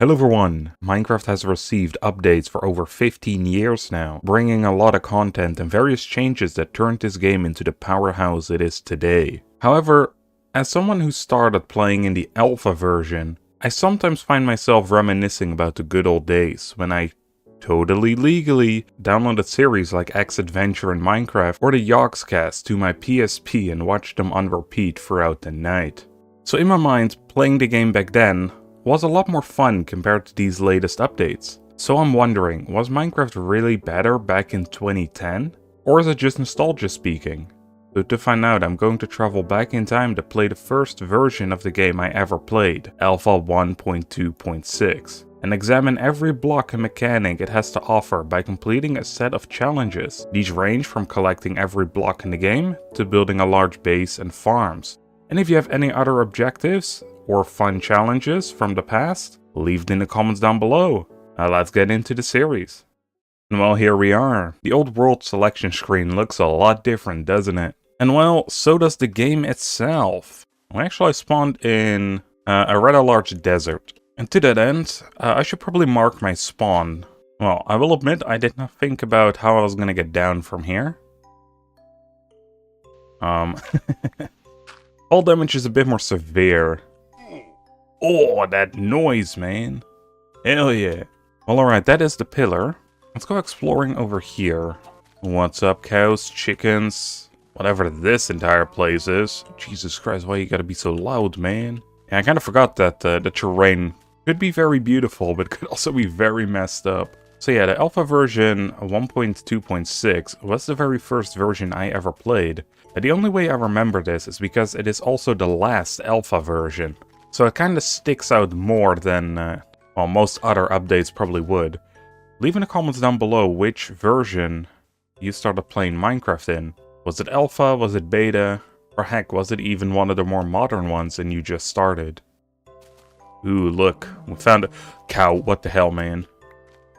Hello everyone! Minecraft has received updates for over 15 years now, bringing a lot of content and various changes that turned this game into the powerhouse it is today. However, as someone who started playing in the alpha version, I sometimes find myself reminiscing about the good old days when I totally legally downloaded series like X Adventure in Minecraft or the Yogscast to my PSP and watched them on repeat throughout the night. So in my mind, playing the game back then was a lot more fun compared to these latest updates. So I'm wondering, was Minecraft really better back in 2010? Or is it just nostalgia speaking? So to find out, I'm going to travel back in time to play the first version of the game I ever played, Alpha 1.2.6, and examine every block and mechanic it has to offer by completing a set of challenges. These range from collecting every block in the game to building a large base and farms. And if you have any other objectives or fun challenges from the past, leave it in the comments down below. Now let's get into the series. And well, here we are. The old world selection screen looks a lot different, doesn't it? And well, so does the game itself. Well, actually I spawned in a rather large desert. And to that end, I should probably mark my spawn. Well, I will admit I did not think about how I was gonna get down from here. Fall damage is a bit more severe. Oh, that noise, man. Hell yeah. Well, alright, that is the pillar. Let's go exploring over here. What's up, cows, chickens, whatever this entire place is. Jesus Christ, why you gotta be so loud, man? Yeah, I kind of forgot that the terrain could be very beautiful, but could also be very messed up. So yeah, the alpha version 1.2.6 was the very first version I ever played. And the only way I remember this is because it is also the last alpha version. So it kind of sticks out more than, well, most other updates probably would. Leave in the comments down below which version you started playing Minecraft in. Was it alpha, was it beta, or heck, was it even one of the more modern ones and you just started? Ooh, look, we found a cow, what the hell, man.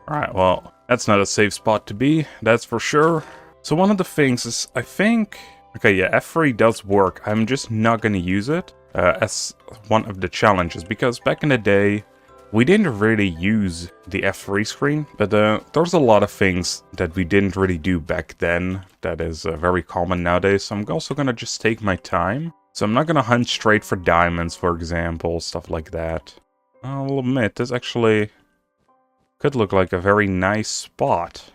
Alright, well, that's not a safe spot to be, that's for sure. So one of the things is, I think... Okay, yeah, F3 does work, I'm just not gonna use it as one of the challenges, because back in the day, we didn't really use the F3 screen, but there's a lot of things that we didn't really do back then that is very common nowadays, so I'm also gonna just take my time. So I'm not gonna hunt straight for diamonds, for example, stuff like that. I'll admit, this actually could look like a very nice spot.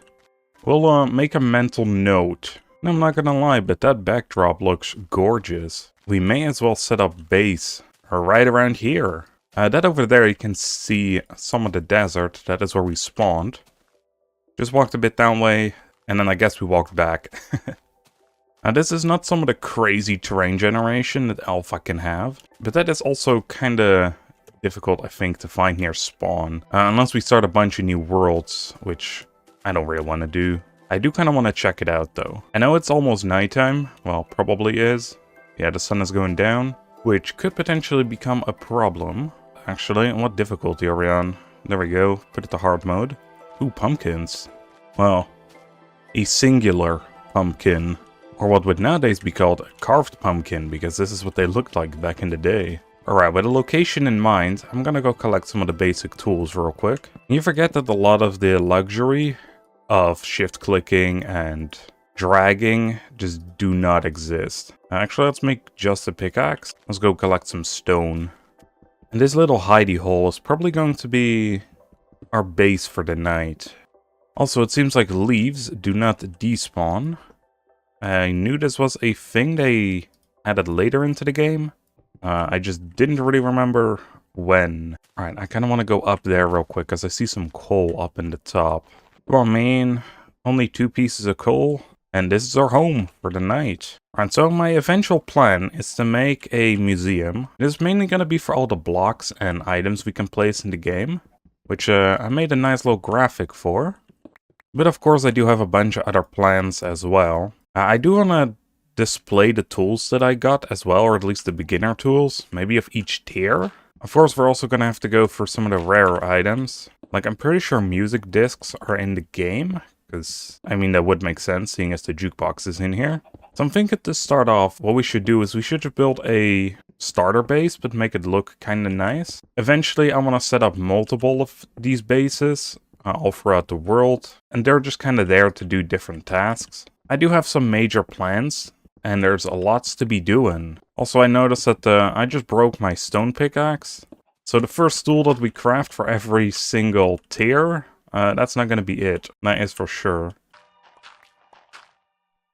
We'll make a mental note. And I'm not gonna lie, but that backdrop looks gorgeous. We may as well set up base right around here. That over there you can see some of the desert. That is where we spawned. Just walked a bit that way, and then I guess we walked back. Now this is not some of the crazy terrain generation that Alpha can have, but that is also kinda difficult, I think, to find near spawn. Unless we start a bunch of new worlds, which I don't really want to do. I do kind of want to check it out, though. I know it's almost nighttime. Well, probably is. Yeah, the sun is going down, which could potentially become a problem. Actually, what difficulty are we on? There we go. Put it to hard mode. Ooh, pumpkins. Well, a singular pumpkin. Or what would nowadays be called a carved pumpkin, because this is what they looked like back in the day. Alright, with a location in mind, I'm gonna go collect some of the basic tools real quick. You forget that a lot of the luxury of shift clicking and dragging just do not exist. Actually, let's make just a pickaxe. Let's go collect some stone. And this little hidey hole is probably going to be our base for the night. Also, it seems like leaves do not despawn. I knew this was a thing they added later into the game. I just didn't really remember when. Alright, I kind of want to go up there real quick because I see some coal up in the top. Well, man, only 2 pieces of coal, and this is our home for the night. Alright, so my eventual plan is to make a museum. It is mainly going to be for all the blocks and items we can place in the game, which I made a nice little graphic for. But of course I do have a bunch of other plans as well. I do want to display the tools that I got as well, or at least the beginner tools, maybe of each tier. Of course, we're also gonna have to go for some of the rarer items. Like, I'm pretty sure music discs are in the game, because, I mean, that would make sense, seeing as the jukebox is in here. So I'm thinking to start off, what we should do is we should build a starter base, but make it look kind of nice. Eventually, I want to set up multiple of these bases all throughout the world, and they're just kind of there to do different tasks. I do have some major plans, and there's a lots to be doing. Also, I noticed that I just broke my stone pickaxe. So the first tool that we craft for every single tier, that's not going to be it. That is for sure.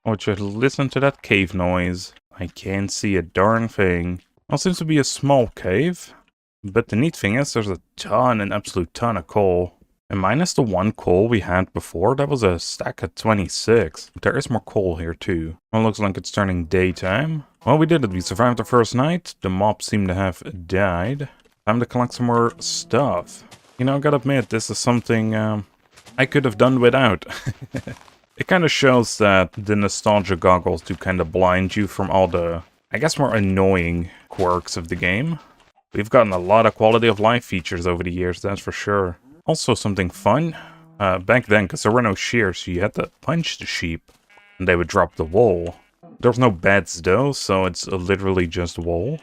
Oh, just listen to that cave noise. I can't see a darn thing. Well, it seems to be a small cave. But the neat thing is there's an absolute ton of coal. And minus the one coal we had before, that was a stack of 26. But there is more coal here too. Well, looks like it's turning daytime. Well, we did it. We survived the first night. The mobs seem to have died. Time to collect some more stuff. You know, I gotta admit, this is something I could have done without. It kind of shows that the nostalgia goggles do kind of blind you from all the, I guess, more annoying quirks of the game. We've gotten a lot of quality of life features over the years, that's for sure. Also something fun, back then, because there were no shears, so you had to punch the sheep, and they would drop the wool. There's no beds though, so it's literally just wool.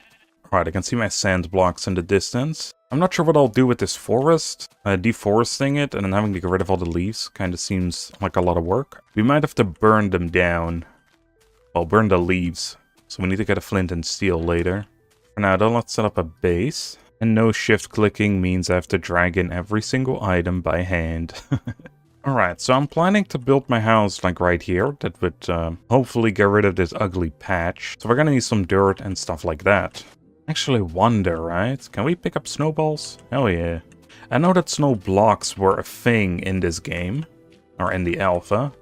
Alright, I can see my sand blocks in the distance. I'm not sure what I'll do with this forest. Deforesting it and then having to get rid of all the leaves kind of seems like a lot of work. We might have to burn them down. Well, burn the leaves. So we need to get a flint and steel later. For now though, let's set up a base. And no shift clicking means I have to drag in every single item by hand. Alright, so I'm planning to build my house like right here. That would hopefully get rid of this ugly patch. So we're gonna need some dirt and stuff like that. Actually wonder, right? Can we pick up snowballs? Hell yeah. I know that snow blocks were a thing in this game. Or in the alpha.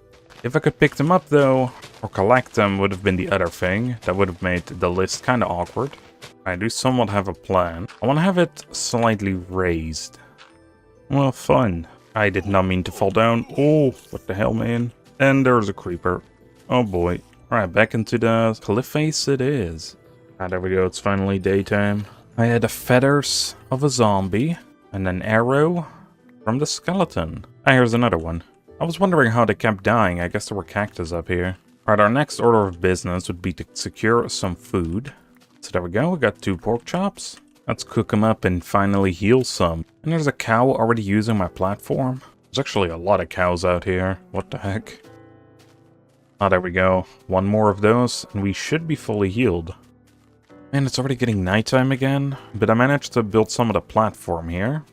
If I could pick them up though, or collect them would have been the other thing. That would have made the list kind of awkward. I do somewhat have a plan. I want to have it slightly raised. Well, fun. I did not mean to fall down. Oh, what the hell, man. And there's a creeper. Oh boy. Alright, back into the cliff face it is. Ah, there we go, it's finally daytime. I had the feathers of a zombie, and an arrow from the skeleton. Ah, here's another one. I was wondering how they kept dying. I guess there were cactus up here. Alright, our next order of business would be to secure some food. So there we go, we got 2 pork chops. Let's cook them up and finally heal some. And there's a cow already using my platform. There's actually a lot of cows out here. What the heck? Ah, there we go. One more of those, and we should be fully healed. Man, it's already getting nighttime again, but I managed to build some of the platform here.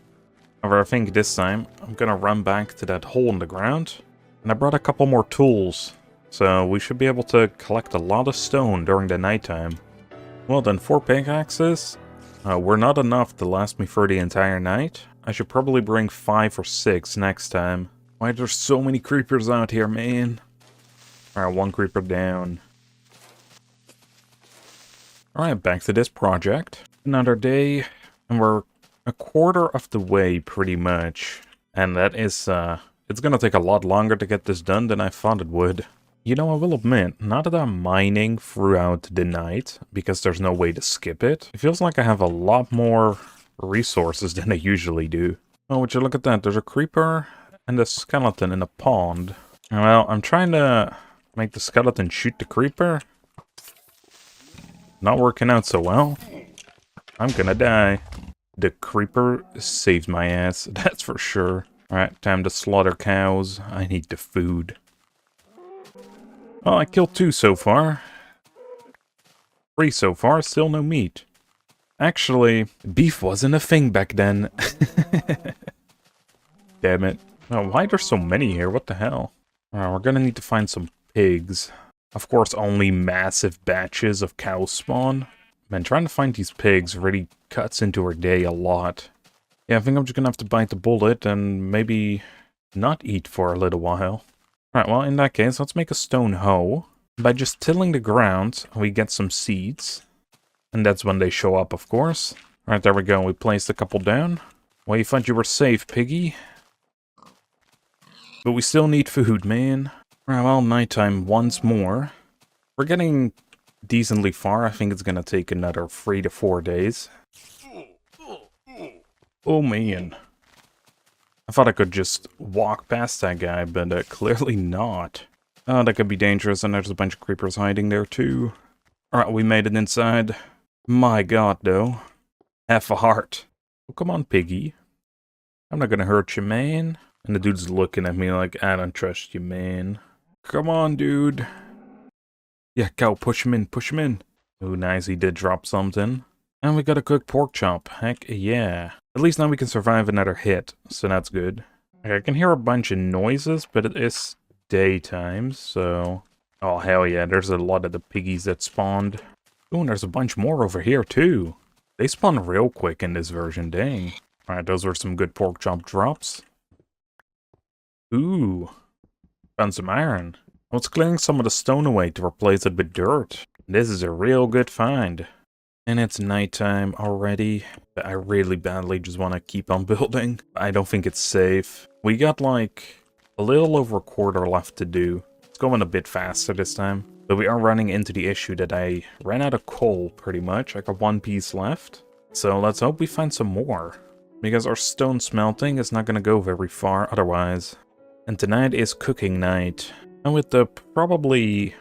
However, I think this time I'm gonna run back to that hole in the ground. And I brought a couple more tools, so we should be able to collect a lot of stone during the nighttime. Well then, 4 pickaxes were not enough to last me for the entire night. I should probably bring 5 or 6 next time. Why there's so many creepers out here, man? Alright, 1 creeper down. Alright, back to this project. Another day, and we're a quarter of the way, pretty much. And that is, it's gonna take a lot longer to get this done than I thought it would. You know, I will admit, now that I'm mining throughout the night, because there's no way to skip it, it feels like I have a lot more resources than I usually do. Oh, would you look at that, there's a creeper and a skeleton in a pond. Well, I'm trying to make the skeleton shoot the creeper. Not working out so well. I'm gonna die. The creeper saved my ass, that's for sure. Alright, time to slaughter cows. I need the food. Oh, I killed 2 so far. 3 so far, still no meat. Actually, beef wasn't a thing back then. Damn it. Oh, why are there so many here? What the hell? Alright, we're gonna need to find some pigs. Of course, only massive batches of cows spawn. Man, trying to find these pigs really cuts into our day a lot. Yeah, I think I'm just gonna have to bite the bullet and maybe not eat for a little while. Alright, well, in that case, let's make a stone hoe. By just tilling the ground, we get some seeds. And that's when they show up, of course. Alright, there we go. We placed a couple down. Well, you thought you were safe, piggy. But we still need food, man. Alright, well, nighttime once more. We're getting decently far. I think it's gonna take another 3 to 4 days. Oh, man. I thought I could just walk past that guy, but clearly not. Oh, that could be dangerous, and there's a bunch of creepers hiding there, too. Alright, we made it inside. My god, though. Half a heart. Oh, come on, piggy. I'm not gonna hurt you, man. And the dude's looking at me like, I don't trust you, man. Come on, dude. Yeah, go, push him in, push him in. Oh, nice, he did drop something. And we got a cooked pork chop. Heck yeah. At least now we can survive another hit, so that's good. Okay, I can hear a bunch of noises, but it is daytime, so... Oh, hell yeah, there's a lot of the piggies that spawned. Ooh, and there's a bunch more over here, too. They spawn real quick in this version, dang. Alright, those were some good pork chop drops. Ooh, found some iron. I was clearing some of the stone away to replace it with dirt. This is a real good find. And it's nighttime already. But I really badly just want to keep on building. I don't think it's safe. We got like a little over a quarter left to do. It's going a bit faster this time. But we are running into the issue that I ran out of coal pretty much. I got one piece left. So let's hope we find some more. Because our stone smelting is not going to go very far otherwise. And tonight is cooking night. And with the probably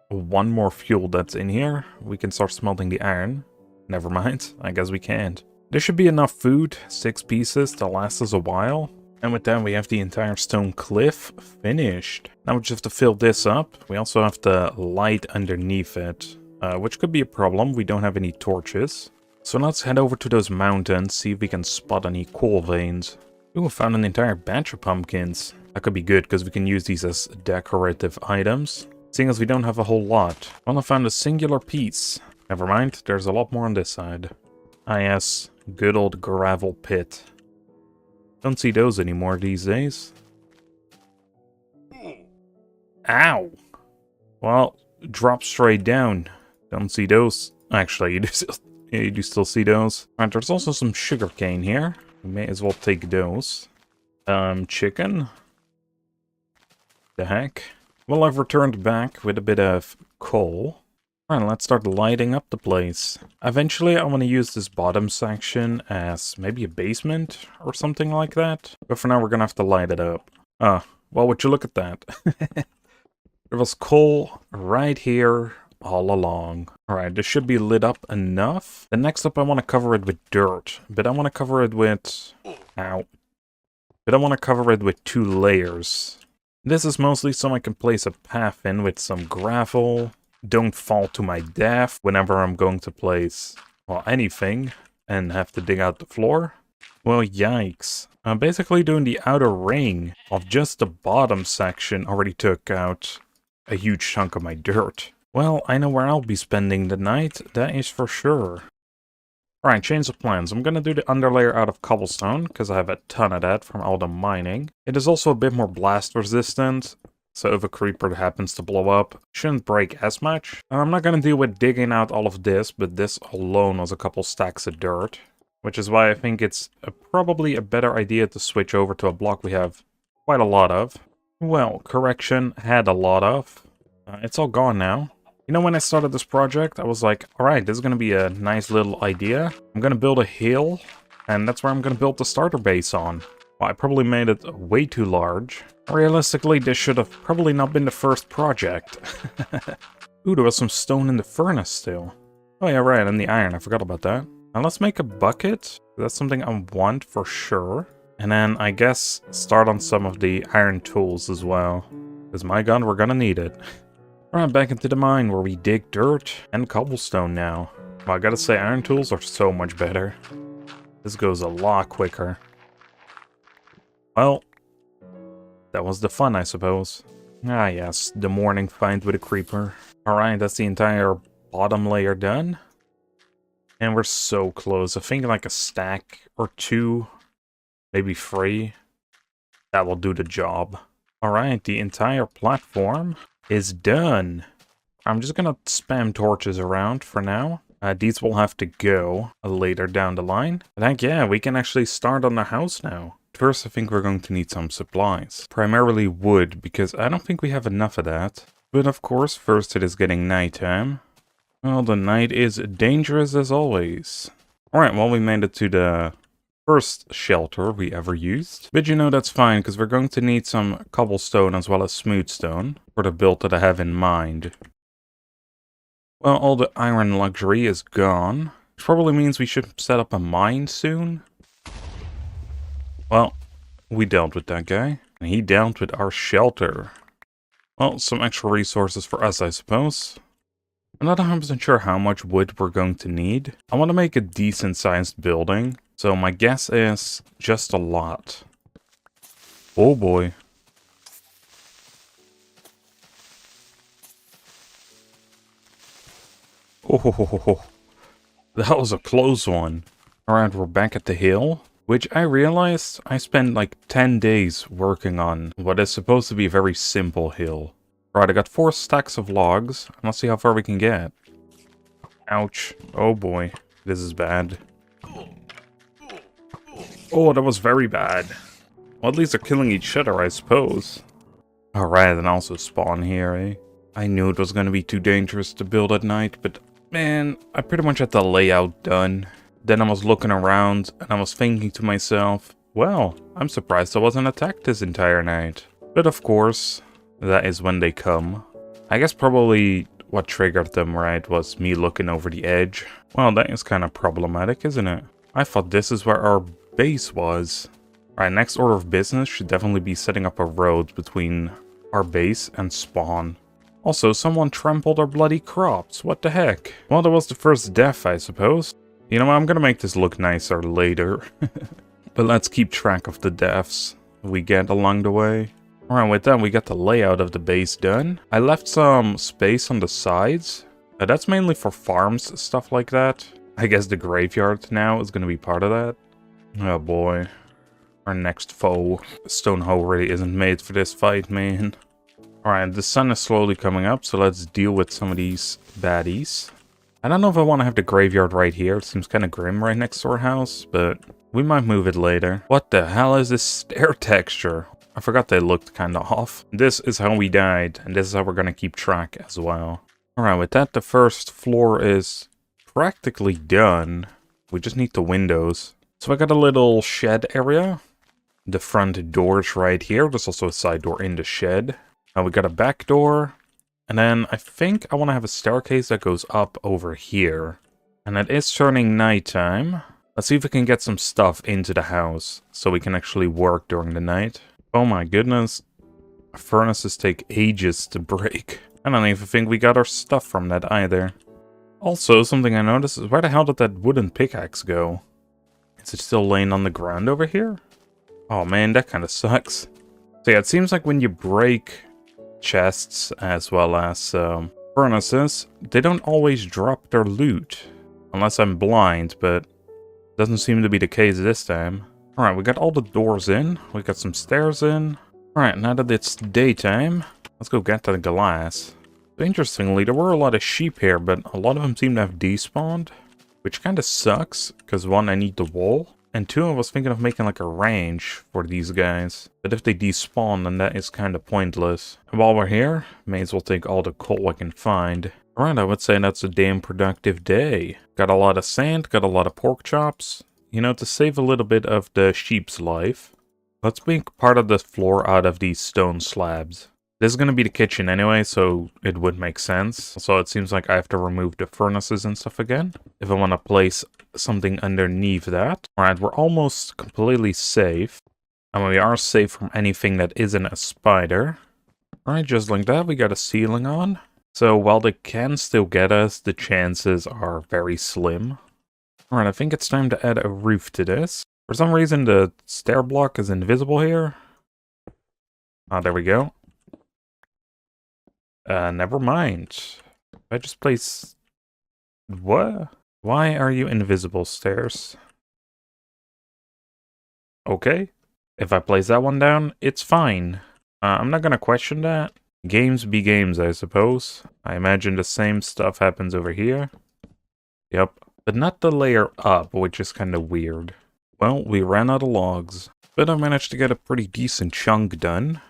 one more fuel that's in here, we can start smelting the iron. Never mind, I guess we can't. There should be enough food, 6 pieces, to last us a while. And with that we have the entire stone cliff finished. Now we just have to fill this up. We also have to light underneath it, which could be a problem. We don't have any torches. So let's head over to those mountains, see if we can spot any coal veins. Ooh, found an entire batch of pumpkins. That could be good, because we can use these as decorative items. Seeing as we don't have a whole lot. Well, I found a singular piece. Never mind, there's a lot more on this side. Ah yes, good old gravel pit. Don't see those anymore these days. Ow! Well, drop straight down. Don't see those. Actually, you do still see those. Alright, there's also some sugarcane here. We may as well take those. Chicken? The heck? Well, I've returned back with a bit of coal. Alright, let's start lighting up the place. Eventually, I want to use this bottom section as maybe a basement or something like that. But for now, we're gonna have to light it up. Well, would you look at that? There was coal right here all along. Alright, this should be lit up enough. Then next up, I want to cover it with dirt. But I want to cover it with... Ow. But I want to cover it with 2 layers. This is mostly so I can place a path in with some gravel. Don't fall to my death whenever I'm going to place, well, anything. And have to dig out the floor. Well, yikes. Basically doing the outer ring of just the bottom section already took out a huge chunk of my dirt. Well, I know where I'll be spending the night, that is for sure. Alright, change of plans. I'm gonna do the underlayer out of cobblestone, because I have a ton of that from all the mining. It is also a bit more blast resistant, so if a creeper happens to blow up, shouldn't break as much. I'm not gonna deal with digging out all of this, but this alone was a couple stacks of dirt. Which is why I think it's probably a better idea to switch over to a block we have quite a lot of. Well, correction, had a lot of. It's all gone now. You know, when I started this project, I was like, alright, this is going to be a nice little idea. I'm going to build a hill, and that's where I'm going to build the starter base on. Well, I probably made it way too large. Realistically, this should have probably not been the first project. Ooh, there was some stone in the furnace still. Oh yeah, right, and the iron, I forgot about that. Now let's make a bucket. That's something I want for sure. And then, I guess, start on some of the iron tools as well. Because my god, we're going to need it. Alright, back into the mine where we dig dirt and cobblestone now. Well, I gotta say, iron tools are so much better. This goes a lot quicker. Well, that was the fun, I suppose. Ah yes, the morning find with a creeper. Alright, that's the entire bottom layer done. And we're so close. I think like a stack or 2, maybe 3. That will do the job. Alright, the entire platform is done. I'm just gonna spam torches around for now. These will have to go later down the line. But heck yeah, we can actually start on the house now. First, I think we're going to need some supplies. Primarily wood, because I don't think we have enough of that. But of course, first it is getting nighttime. Well, the night is dangerous as always. Alright, well, we made it to the first shelter we ever used. But you know, that's fine, because we're going to need some cobblestone as well as smooth stone for the build that I have in mind. Well, all the iron luxury is gone. Which probably means we should set up a mine soon. Well, we dealt with that guy. And he dealt with our shelter. Well, some extra resources for us, I suppose. I'm not 100% sure how much wood we're going to need. I want to make a decent sized building. So my guess is just a lot. Oh boy. Oh, that was a close one. Alright, we're back at the hill. Which I realized I spent like 10 days working on what is supposed to be a very simple hill. Right, I got 4 stacks of logs. Let's see how far we can get. Ouch. Oh boy. This is bad. Oh, that was very bad. Well, at least they're killing each other, I suppose. Alright, and also spawn here, eh? I knew it was gonna be too dangerous to build at night, but man, I pretty much had the layout done. Then I was looking around, and I was thinking to myself, well, I'm surprised I wasn't attacked this entire night. But of course, that is when they come. I guess probably what triggered them, right, was me looking over the edge. Well, that is kind of problematic, isn't it? I thought this is where our base was. Alright, next order of business should definitely be setting up a road between our base and spawn. Also, someone trampled our bloody crops. What the heck? Well, that was the first death, I suppose. You know what, I'm gonna make this look nicer later. But let's keep track of the deaths we get along the way. Alright, with that, we got the layout of the base done. I left some space on the sides. That's mainly for farms, stuff like that. I guess the graveyard now is gonna be part of that. Oh boy. Our next foe. The stone hoe really isn't made for this fight, man. Alright, the sun is slowly coming up, so let's deal with some of these baddies. I don't know if I want to have the graveyard right here. It seems kind of grim right next to our house, but we might move it later. What the hell is this stair texture? I forgot they looked kind of off. This is how we died, and this is how we're going to keep track as well. Alright, with that, the first floor is practically done. We just need the windows. So I got a little shed area. The front door's right here. There's also a side door in the shed. We got a back door. And then I think I want to have a staircase that goes up over here. And it is turning nighttime. Let's see if we can get some stuff into the house so we can actually work during the night. Oh my goodness. Furnaces take ages to break. I don't even think we got our stuff from that either. Also, something I noticed is where the hell did that wooden pickaxe go? Is it still laying on the ground over here? Oh man, that kind of sucks. So yeah, it seems like when you break chests as well as furnaces, they don't always drop their loot. Unless I'm blind, but doesn't seem to be the case this time. Alright, we got all the doors in. We got some stairs in. Alright, now that it's daytime, let's go get to the glass. So interestingly, there were a lot of sheep here, but a lot of them seem to have despawned. Which kind of sucks, because one, I need the wool. And two, I was thinking of making like a range for these guys. But if they despawn, then that is kind of pointless. And while we're here, may as well take all the coal I can find. Alright, I would say that's a damn productive day. Got a lot of sand, got a lot of pork chops. You know, to save a little bit of the sheep's life, let's make part of the floor out of these stone slabs. This is going to be the kitchen anyway, so it would make sense. So it seems like I have to remove the furnaces and stuff again, if I want to place something underneath that. Alright, we're almost completely safe. And we are safe from anything that isn't a spider. Alright, just like that, we got a ceiling on. So while they can still get us, the chances are very slim. Alright, I think it's time to add a roof to this. For some reason, the stair block is invisible here. Ah, there we go. Never mind. I just place... What? Why are you invisible, stairs? Okay. If I place that one down, it's fine. I'm not gonna question that. Games be games, I suppose. I imagine the same stuff happens over here. Yep. But not the layer up, which is kind of weird. Well, we ran out of logs. But I managed to get a pretty decent chunk done.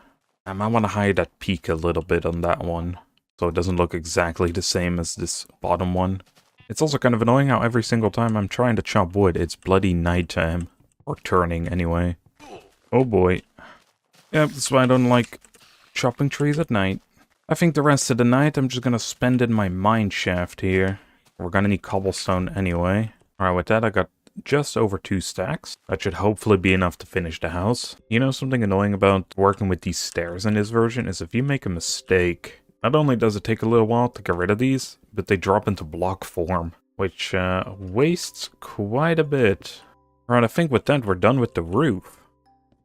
I might want to hide that peak a little bit on that one, so it doesn't look exactly the same as this bottom one. It's also kind of annoying how every single time I'm trying to chop wood, it's bloody nighttime. Or turning, anyway. Oh boy. Yep, that's why I don't like chopping trees at night. I think the rest of the night I'm just gonna spend in my mine shaft here. We're gonna need cobblestone anyway. Alright, with that I got just over 2 stacks. That should hopefully be enough to finish the house. You know, something annoying about working with these stairs in this version is if you make a mistake, not only does it take a little while to get rid of these, but they drop into block form, which wastes quite a bit. Alright, I think with that we're done with the roof.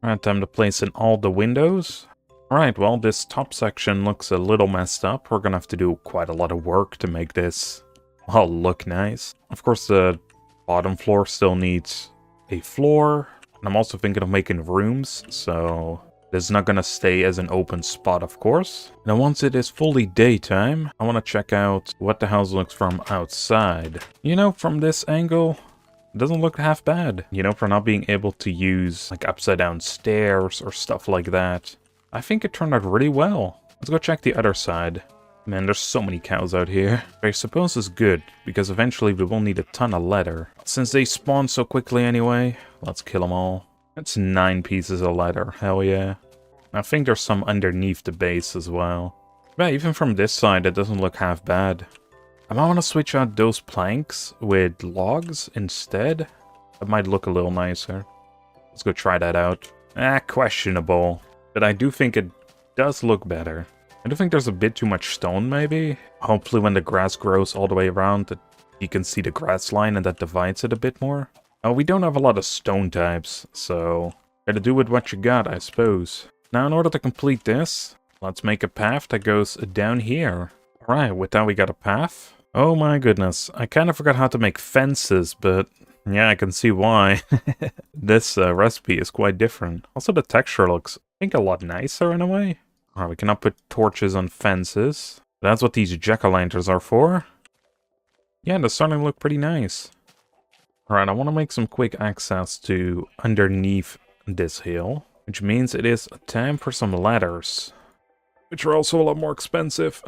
Alright, time to place in all the windows. Alright, well, this top section looks a little messed up. We're gonna have to do quite a lot of work to make this all look nice. Of course, the bottom floor still needs a floor. And I'm also thinking of making rooms, so this is not gonna stay as an open spot, of course. Now, once it is fully daytime, I want to check out what the house looks from outside. You know, from this angle, it doesn't look half bad. You know, for not being able to use, like, upside-down stairs or stuff like that. I think it turned out really well. Let's go check the other side. Man, there's so many cows out here. I suppose it's good, because eventually we will need a ton of leather. Since they spawn so quickly anyway, let's kill them all. That's 9 pieces of leather, hell yeah. I think there's some underneath the base as well. Yeah, even from this side, it doesn't look half bad. I might want to switch out those planks with logs instead. That might look a little nicer. Let's go try that out. Questionable. But I do think it does look better. I do think there's a bit too much stone, maybe. Hopefully when the grass grows all the way around, that you can see the grass line and that divides it a bit more. We don't have a lot of stone types, so gotta do with what you got, I suppose. Now, in order to complete this, let's make a path that goes down here. Alright, with that we got a path. Oh my goodness, I kind of forgot how to make fences, but yeah, I can see why. This recipe is quite different. Also, the texture looks, I think, a lot nicer in a way. Alright, we cannot put torches on fences. That's what these jack-o'-lanterns are for. Yeah, they're starting to look pretty nice. Alright, I want to make some quick access to underneath this hill, which means it is time for some ladders, which are also a lot more expensive.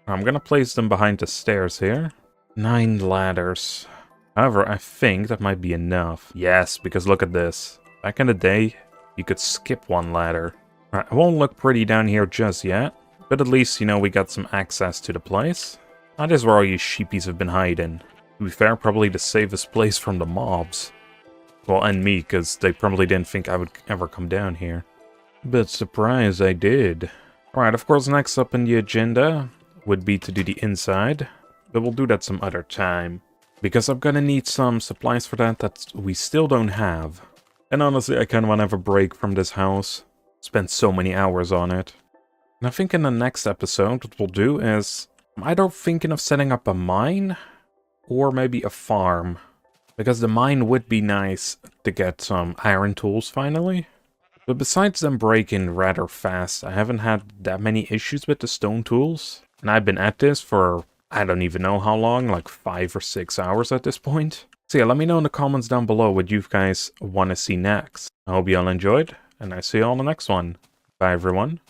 I'm gonna place them behind the stairs here. 9 ladders. However, I think that might be enough. Yes, because look at this. Back in the day, you could skip 1 ladder. Alright, it won't look pretty down here just yet, but at least, you know, we got some access to the place. That is where all you sheepies have been hiding. To be fair, probably the safest place from the mobs. Well, and me, because they probably didn't think I would ever come down here. But surprise, I did. Alright, of course, next up in the agenda would be to do the inside, but we'll do that some other time. Because I'm gonna need some supplies for that we still don't have. And honestly, I kind of want to have a break from this house. Spent so many hours on it. And I think in the next episode, what we'll do is I'm either thinking of setting up a mine or maybe a farm. Because the mine would be nice to get some iron tools finally. But besides them breaking rather fast, I haven't had that many issues with the stone tools. And I've been at this for, I don't even know how long, like 5 or 6 hours at this point. So yeah, let me know in the comments down below what you guys want to see next. I hope you all enjoyed, and I see you all in the next one. Bye everyone.